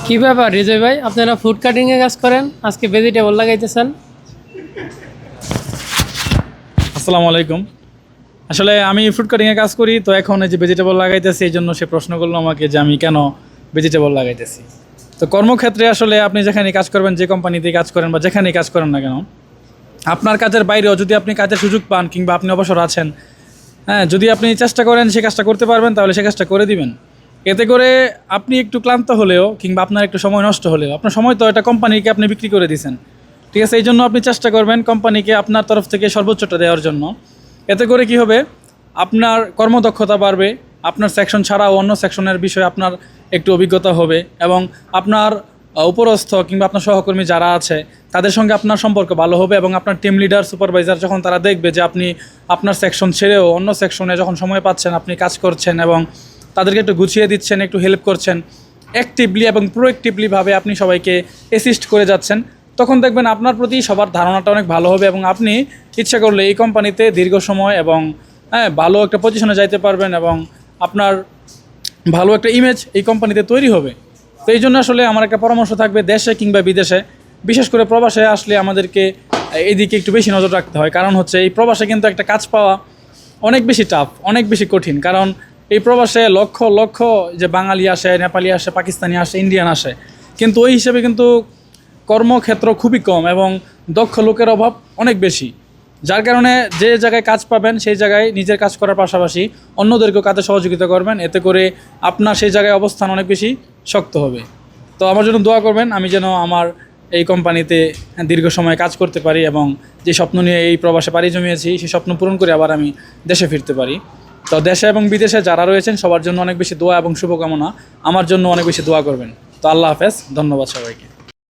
কি ব্যাপার রিজয় ভাই, আপনারা ফুড কাটিং এ কাজ করেন, আজকে ভেজিটেবল লাগাইতেছেন? আসসালামু আলাইকুম। আসলে আমি ফ্রুট কাটিংয়ে কাজ করি, তো এখন এই যে ভেজিটেবল লাগাইতেছি, এই জন্য সে প্রশ্ন করলো আমাকে যে আমি কেন ভেজিটেবল লাগাইতেছি। তো কর্মক্ষেত্রে আসলে আপনি যেখানে কাজ করবেন, যে কোম্পানিতে কাজ করেন বা যেখানেই কাজ করেন না কেন, আপনার কাজের বাইরেও যদি আপনি কাজের সুযোগ পান কিংবা আপনি অবসর আছেন, হ্যাঁ, যদি আপনি চেষ্টা করেন সে কাজটা করতে পারবেন, তাহলে সে কাজটা করে দিবেন। এতে করে আপনি একটু ক্লান্ত হলেও কিংবা আপনার একটু সময় নষ্ট হলেও, আপনার সময় তো এটা কোম্পানিকে আপনি বিক্রি করে দিয়েছেন, ঠিক আছে? এই জন্য আপনি চেষ্টা করবেন কোম্পানিকে আপনার তরফ থেকে সর্বোচ্চটা দেওয়ার জন্য। এতে করে কি হবে, আপনার কর্মদক্ষতা বাড়বে, আপনার সেকশন ছাড়াও অন্য সেকশনের বিষয়ে আপনার একটু অভিজ্ঞতা হবে, এবং আপনার উপরস্থ কিংবা আপনার সহকর্মী যারা আছে তাদের সঙ্গে আপনার সম্পর্ক ভালো হবে, এবং আপনার টিম লিডার সুপারভাইজার যখন তারা দেখবে যে আপনি আপনার সেকশন ছেড়েও অন্য সেকশনে যখন সময় পাচ্ছেন আপনি কাজ করছেন এবং তাদেরকে একটু গুছিয়ে দিচ্ছেন, একটু হেল্প করছেন, অ্যাক্টিভলি এবং প্রোঅ্যাক্টিভলিভাবে আপনি সবাইকে অ্যাসিস্ট করে যাচ্ছেন, তখন দেখবেন আপনার প্রতি সবার ধারণাটা অনেক ভালো হবে, এবং আপনি ইচ্ছা করলে এই কোম্পানিতে দীর্ঘ সময় এবং ভালো একটা পজিশনে যাইতে পারবেন, এবং আপনার ভালো একটা ইমেজ এই কোম্পানিতে তৈরি হবে। তো এই জন্য আসলে আমার একটা পরামর্শ থাকবে, দেশে কিংবা বিদেশে, বিশেষ করে প্রবাসে আসলে আমাদেরকে এইদিকে একটু বেশি নজর রাখতে হয়। কারণ হচ্ছে এই প্রবাসে কিন্তু একটা কাজ পাওয়া অনেক বেশি টাফ, অনেক বেশি কঠিন। কারণ এই প্রবাসে লক্ষ লক্ষ যে বাঙালি আসে, নেপালি আসে, পাকিস্তানি আসে, ইন্ডিয়ান আসে, কিন্তু ওই হিসেবে কিন্তু কর্মক্ষেত্র খুবই কম এবং দক্ষ লোকের অভাব অনেক বেশি। যার কারণে যে জায়গায় কাজ পাবেন সেই জায়গায় নিজের কাজ করার পাশাপাশি অন্যদেরকেও কাজে সহযোগিতা করবেন, এতে করে আপনার সেই জায়গায় অবস্থান অনেক বেশি শক্ত হবে। তো আমার জন্য দোয়া করবেন, আমি যেন আমার এই কোম্পানিতে দীর্ঘ সময় কাজ করতে পারি, এবং যে স্বপ্ন নিয়ে এই প্রবাসে পাড়ি জমিয়েছি সেই স্বপ্ন পূরণ করে আবার আমি দেশে ফিরতে পারি। তো দেশে এবং বিদেশে যারা রয়েছেন সবার জন্য অনেক বেশি দোয়া এবং শুভকামনা, আমার জন্য অনেক বেশি দোয়া করবেন। তো আল্লাহ হাফেজ, ধন্যবাদ সবাইকে।